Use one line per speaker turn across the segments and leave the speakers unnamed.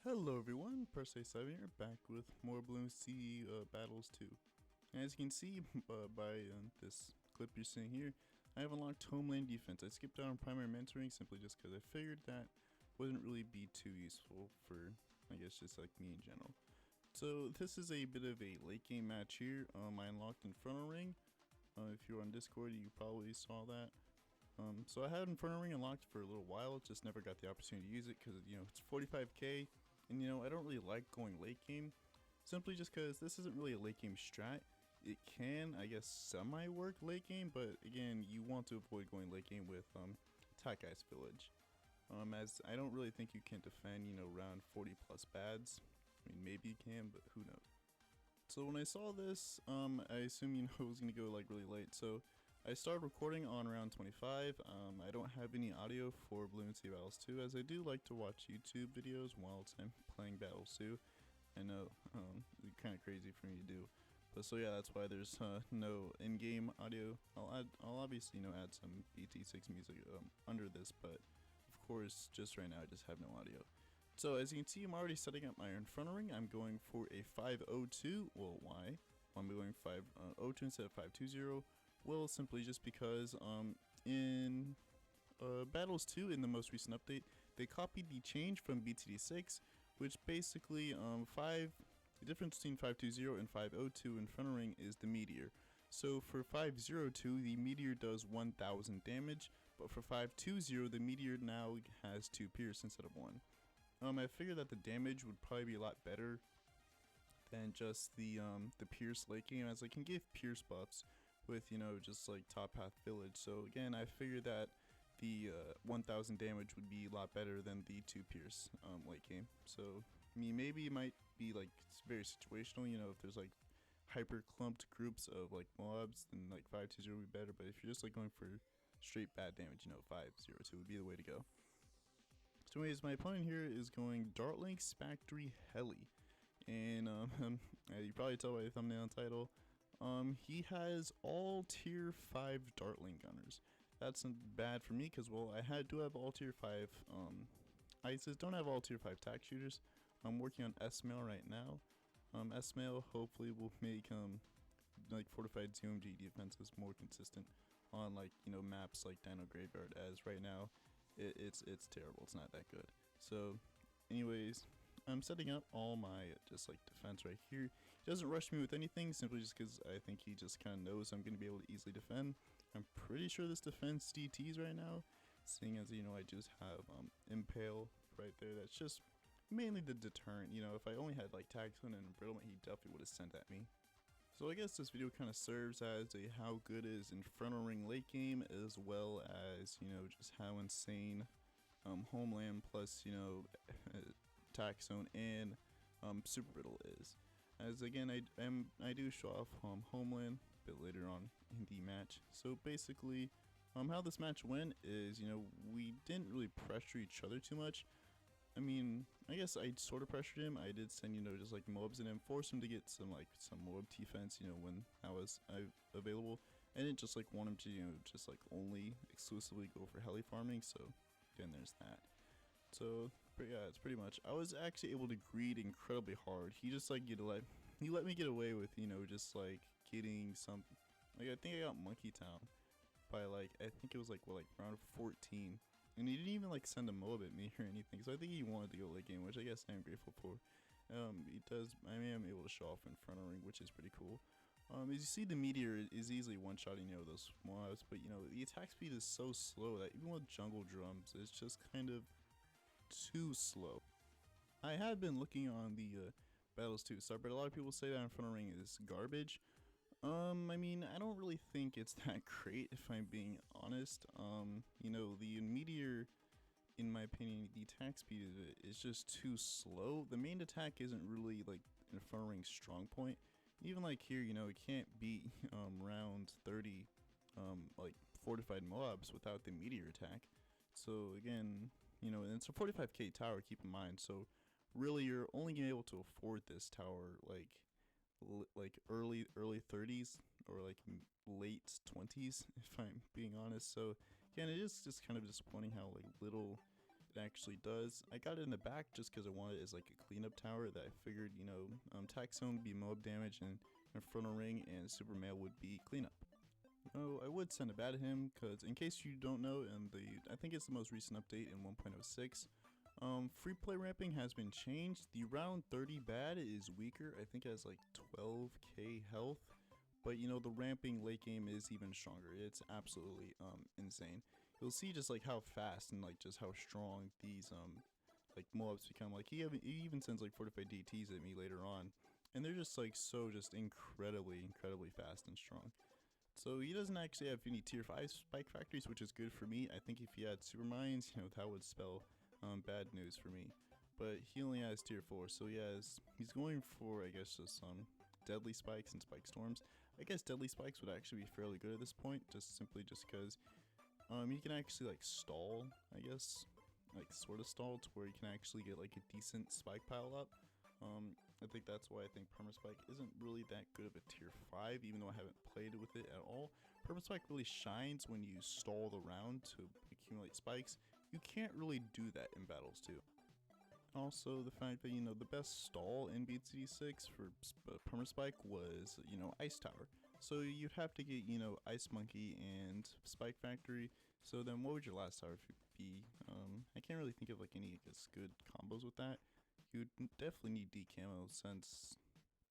Hello everyone, Perse7 here, back with more Bloons TD Battles 2. And as you can see by this clip you're seeing here, I have unlocked home lane defense. I skipped out on primary mentoring simply just because I figured that wouldn't really be too useful for, I guess, just like me in general. So this is a bit of a late game match here. I unlocked Inferno Ring. If you're on Discord, you probably saw that. So I had Inferno Ring unlocked for a little while, just never got the opportunity to use it because, it's 45k. And I don't really like going late game, simply just because this isn't really a late game strat. It can, I guess, semi work late game, but again, you want to avoid going late game with Tack Village. As I don't really think you can defend, around 40 plus bads. I mean, maybe you can, but who knows. So when I saw this, I assumed, it was going to go like really late, so I started recording on round 25. I don't have any audio for Bloons TD Battles 2, as I do like to watch YouTube videos whilst I'm playing Battles 2. I know, it's kind of crazy for me to do. But so yeah, that's why there's no in-game audio. I'll obviously, add some BT6 music under this, but of course, just right now I just have no audio. So as you can see, I'm already setting up my Inferno Ring. I'm going for a 502. Well, why? I'm going 502 instead of 520. Well, simply just because in Battles 2, in the most recent update, they copied the change from BTD6, which basically the difference between 520 and 502 Inferno Ring is the meteor. So for 502, the meteor does 1000 damage, but for 520, the meteor now has 2 pierce instead of 1. I figured that the damage would probably be a lot better than just the pierce late game, as I can give pierce buffs with, just like top path village. So again, I figured that the 1000 damage would be a lot better than the 2 pierce late game. So I mean, maybe it might be like it's very situational, if there's like hyper clumped groups of like mobs, then like 520 would be better. But if you're just like going for straight bad damage, 502 would be the way to go. So anyways, my opponent here is going Dartling Factory Heli, and you probably tell by the thumbnail and title. He has all tier 5 Dartling Gunners. That's bad for me because, well, I do have all tier 5 ISIS, don't have all tier 5 tack shooters. I'm working on S-Mail right now. S-Mail hopefully will make like fortified ZOMG defenses more consistent on like, maps like Dino Graveyard, as right now it's terrible, it's not that good. So anyways, I'm setting up all my just like defense right here. He doesn't rush me with anything, simply just because I think he just kind of knows I'm going to be able to easily defend. I'm pretty sure this defense DTs right now, seeing as I just have Impale right there. That's just mainly the deterrent. If I only had like Tag Zone and Embrittlement, he definitely would have sent at me. So I guess this video kind of serves as a how good is Inferno Ring late game, as well as just how insane Homeland plus Tack Zone and Super Brittle is. As again, I do show off Homeland a bit later on in the match. So basically, how this match went is, we didn't really pressure each other too much. I mean, I guess I sort of pressured him. I did send, just like mobs in him, force him to get some mob defense, when that was available. I didn't just like want him to, just like only exclusively go for heli farming. So again, there's that. So yeah, it's pretty much. I was actually able to greed incredibly hard. He just like he let me get away with just like getting some. Like I think I got Monkey Town by like I think it was like round 14. And he didn't even like send a mob at me or anything, so I think he wanted to go late game, which I guess I am grateful for. He does. I mean, I'm able to show off Inferno Ring, which is pretty cool. As you see, the meteor is easily one-shotting those mobs, but the attack speed is so slow that even with jungle drums, it's just kind of too slow. I have been looking on the Battles 2 sub, but a lot of people say that Inferno Ring is garbage. I mean, I don't really think it's that great, if I'm being honest. The meteor, in my opinion, the attack speed is just too slow. The main attack isn't really like Inferno Ring's strong point. Even like here, it can't beat round 30 like fortified mobs without the meteor attack. So again, and it's a 45k tower, keep in mind. So really, you're only gonna be able to afford this tower like early 30s or like late 20s, if I'm being honest. So again, it is just kind of disappointing how like little it actually does. I got it in the back just because I wanted it as like a cleanup tower that I figured, you know, tack zone would be mob damage and frontal ring, and super male would be cleanup. Oh, I would send a bat at him because, in case you don't know, I think it's the most recent update in 1.06. Free play ramping has been changed. The round 30 bat is weaker. I think it has like 12k health, but you know the ramping late game is even stronger. It's absolutely insane. You'll see just like how fast and like just how strong these like mobs become. Like he even sends like fortified DTs at me later on, and they're just like so just incredibly fast and strong. So he doesn't actually have any tier 5 spike factories, which is good for me. I think if he had super mines, you know, that would spell bad news for me. But he only has tier 4, so he's going for, I guess, just deadly spikes and spike storms. I guess deadly spikes would actually be fairly good at this point, just because you can actually like stall, I guess, like sort of stall to where you can actually get like a decent spike pile up. I think that's why I think permaspike isn't really that good of a tier 5, even though I haven't played with it at all. Permaspike really shines when you stall the round to accumulate spikes. You can't really do that in battles too. Also, the fact that, you know, the best stall in BTD6 for permaspike was, you know, Ice Tower. So you'd have to get, you know, Ice Monkey and Spike Factory. So then what would your last tower be? I can't really think of like any, I guess, good combos with that. You'd definitely need D camo since,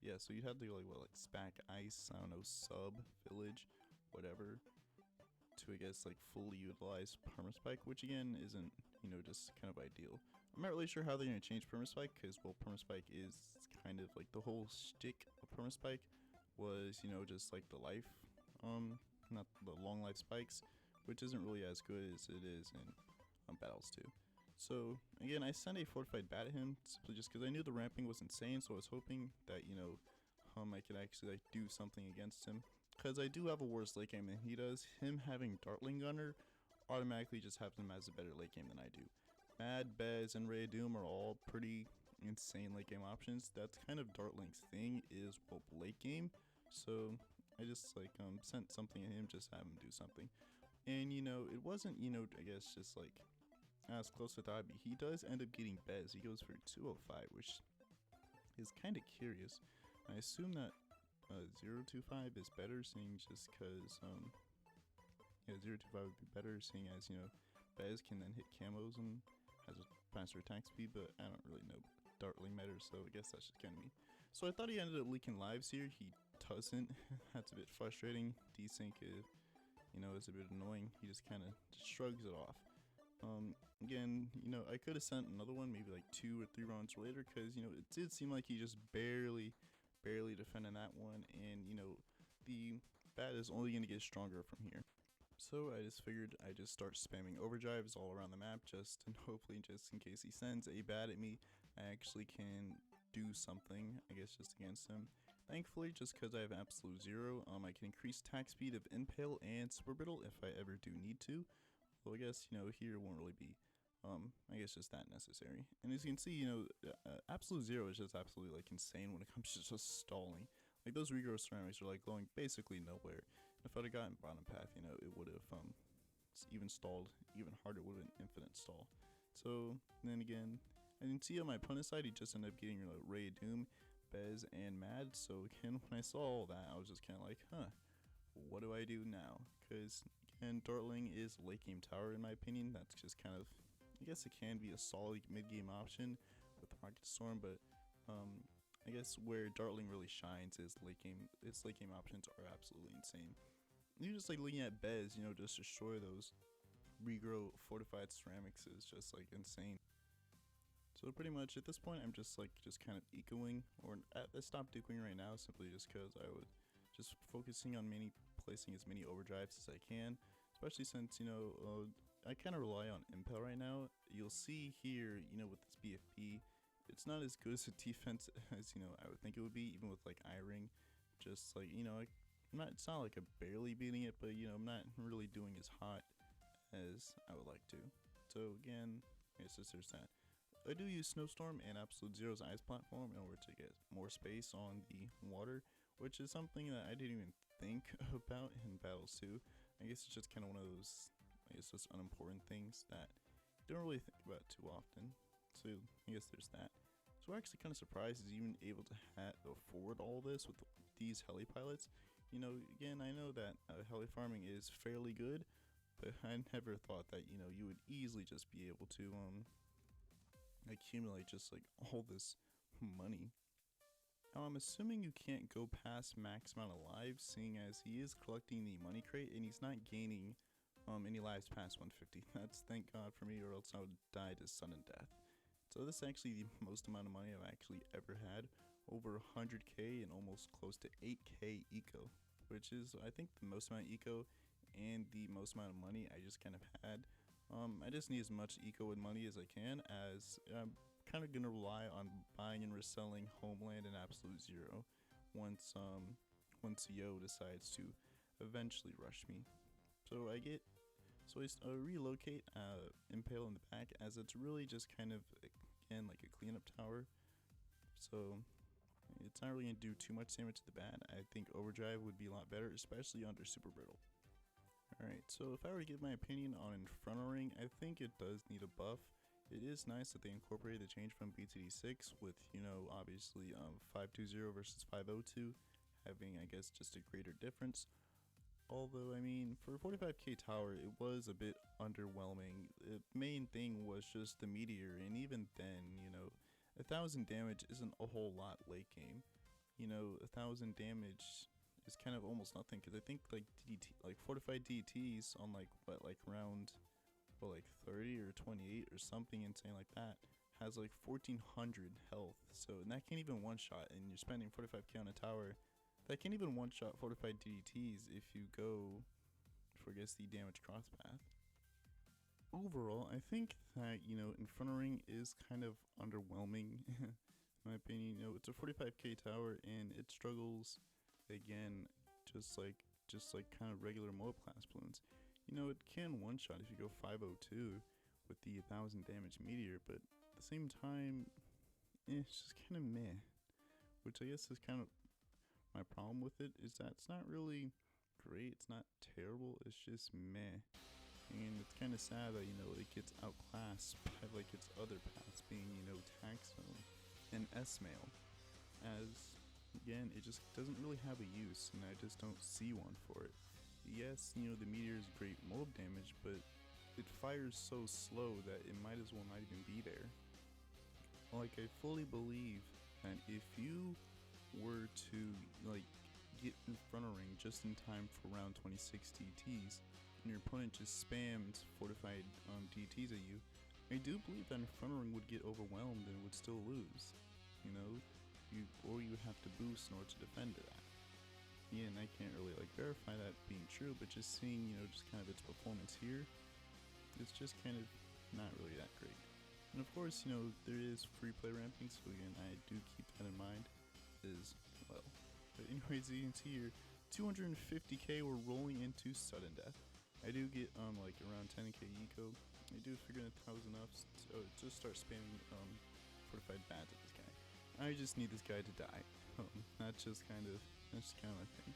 yeah, so you'd have to go like, what, like Spac Ice, I don't know, Sub, Village, whatever, to, I guess, like fully utilize permaspike, which again isn't, you know, just kind of ideal. I'm not really sure how they're going to change permaspike because, well, permaspike is kind of like the whole shtick of permaspike was, you know, just like the life, not the long life spikes, which isn't really as good as it is in battles too. So again, I sent a fortified bat at him simply just because I knew the ramping was insane, so I was hoping that, you know, I could actually like do something against him, because I do have a worse late game than he does. Him having Dartling Gunner automatically just has him as a better late game than I do. Mad, Bez, and Ray of Doom are all pretty insane late game options. That's kind of Dartling's thing, is late game. So I just like sent something at him, just have him do something. And you know, it wasn't, you know, I guess just like as close as I thought. He does end up getting Bez. He goes for 205, which is kind of curious. I assume that 025 is better, seeing just because yeah, 025 would be better, seeing as, you know, Bez can then hit camos and has a faster attack speed, but I don't really know Dartling meta, so I guess that's just kind of me. So I thought he ended up leaking lives here. He doesn't. That's a bit frustrating. Desync, you know, is a bit annoying. He just kind of shrugs it off. Again, you know, I could have sent another one, maybe like 2 or 3 rounds later, because, you know, it did seem like he just barely defended that one, and, you know, the bat is only going to get stronger from here. So I just figured I'd just start spamming overdrives all around the map, and hopefully just in case he sends a bat at me, I actually can do something, I guess, just against him. Thankfully, just because I have absolute 0, I can increase attack speed of Impale and Super Brittle if I ever do need to. Well, I guess, you know, here won't really be, I guess, just that necessary. And as you can see, you know, absolute 0 is just absolutely, like, insane when it comes to just stalling. Like, those regrowth ceramics are, like, going basically nowhere. If I'd have gotten bottom path, you know, it would have, even stalled even harder, would have been infinite stall. So, then again, I can see on my opponent's side, he just ended up getting, you know, Ray of Doom, Bez, and Mad. So, again, when I saw all that, I was just kind of like, huh, what do I do now? Because, again, Dartling is late game tower, in my opinion. That's just kind of, I guess it can be a solid mid game option with the Rocket Storm, but I guess where Dartling really shines is late game. Its late game options are absolutely insane. You're just like looking at Bez, you know, just destroy those regrow fortified ceramics is just like insane. So pretty much at this point, I'm just kind of ecoing, or I stopped ecoing right now simply just because I would just focusing on placing as many overdrives as I can, especially since, you know, I kind of rely on Impel right now. You'll see here, you know, with this BFB, it's not as good as a defense as, you know, I would think it would be, even with like I-Ring. Just like, you know, it's not like I'm barely beating it, but, you know, I'm not really doing as hot as I would like to. So again, I guess there's that. I do use Snowstorm and Absolute Zero's Ice platform in order to get more space on the water, which is something that I didn't even think about in Battles 2. I guess it's just kind of one of those, I guess, just unimportant things that don't really think about it too often. So I guess there's that. So we're actually kind of surprised he's even able to afford all this with these heli pilots. You know, again, I know that heli farming is fairly good, but I never thought that, you know, you would easily just be able to accumulate just like all this money. Now I'm assuming you can't go past max amount of lives, seeing as he is collecting the money crate and he's not gaining any lives past 150. That's thank God for me, or else I would die to sudden death. So this is actually the most amount of money I've actually ever had, over 100k and almost close to 8k eco, which is I think the most amount of eco and the most amount of money I just kind of had. I just need as much eco and money as I can, as I'm kind of gonna rely on buying and reselling Homeland and Absolute Zero once Yo decides to eventually rush me. So I relocate Impale in the back, as it's really just kind of again like a cleanup tower. So it's not really gonna do too much damage to the bat. I think Overdrive would be a lot better, especially under Super Brittle. Alright, so if I were to give my opinion on Inferno-ring, I think it does need a buff. It is nice that they incorporated the change from BTD6 with, you know, obviously 520 versus 502 having, I guess, just a greater difference. Although, I mean, for a 45k tower, it was a bit underwhelming. The main thing was just the meteor, and even then, you know, 1000 damage isn't a whole lot late game. You know, 1000 damage is kind of almost nothing, because I think like fortified DTs on like round 30 or 28 or something insane like that has like 1400 health. So, and that can't even one shot, and you're spending 45k on a tower that can't even one shot fortified DTs if you go for, I guess, the damage cross path. Overall, I think that, you know, Inferno Ring is kind of underwhelming in my opinion. You know, it's a 45k tower and it struggles again, just like kind of regular mob class balloons. You know, it can one shot if you go 502 with the 1000 damage meteor, but at the same time, it's just kind of meh. Which I guess is kind of my problem with it, is that it's not really great, it's not terrible, it's just meh. And it's kind of sad that, you know, it gets outclassed by like its other paths, being, you know, tack zone and S-mail, as again, it just doesn't really have a use, and I just don't see one for it. Yes, you know, the meteor is great mob damage, but it fires so slow that it might as well not even be there. Like, I fully believe that if you were to like get Inferno Ring just in time for round 26 DTs, and your opponent just spams fortified DTs at you, I do believe that Inferno Ring would get overwhelmed and would still lose. You know, you would have to boost in order to defend that. Yeah, and I can't really like verify that being true, but just seeing, you know, just kind of its performance here, it's just kind of not really that great. And of course, you know, there is free play ramping, so again, I do keep that in mind as well. But anyways, you can see here, 250k we're rolling into sudden death. I do get like around 10k eco. I do figure that was enough to just start spamming fortified bats at this guy. I just need this guy to die. That's just kind of my thing.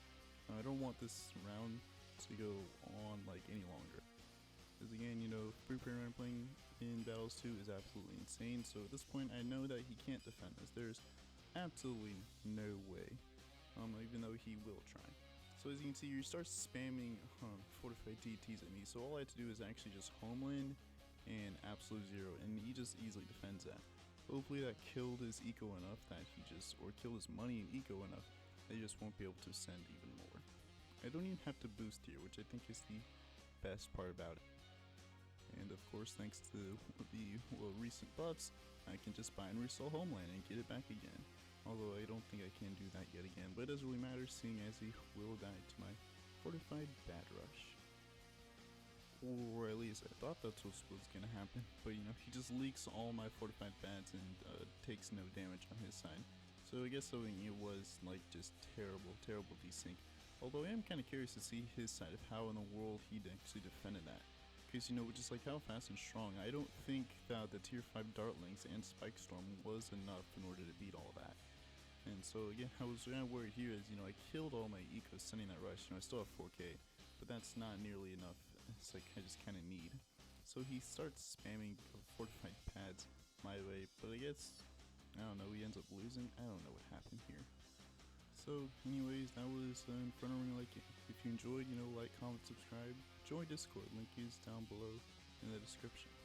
I don't want this round to go on like any longer, because again, you know, free play ramping in Battles 2 is absolutely insane. So at this point, I know that he can't defend us. There's absolutely no way, even though he will try. So as you can see, you start spamming fortified DTs at me. So all I have to do is actually just Homeland and Absolute Zero, and he just easily defends that. Hopefully that killed his eco enough that he just, or killed his money and eco enough that he just won't be able to send even more. I don't even have to boost here, which I think is the best part about it. And of course, thanks to the recent buffs, I can just buy and resell Homeland and get it back again. Although I don't think I can do that yet again, but it doesn't really matter, seeing as he will die to my fortified bat rush. Or at least I thought that's what was gonna happen, but you know, he just leaks all my fortified bats and takes no damage on his side. So I guess it was like just terrible desync. Although I am kind of curious to see his side of how in the world he actually defended that. Because, you know, just like how fast and strong, I don't think that the tier 5 Dartlings and Spike Storm was enough in order to beat all that. And so again, I was kind of worried here, as, you know, I killed all my ecos sending that rush. You know, I still have 4k, but that's not nearly enough. It's like I just kind of need. So he starts spamming fortified pads my way, but I guess, I don't know, he ends up losing. I don't know what happened here. So anyways, that was in front of Ring Light Game. If you enjoyed, like, comment, subscribe, join Discord, link is down below in the description.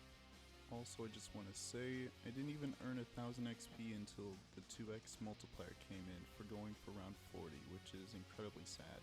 Also, I just want to say, I didn't even earn 1000 XP until the 2x multiplier came in for going for round 40, which is incredibly sad.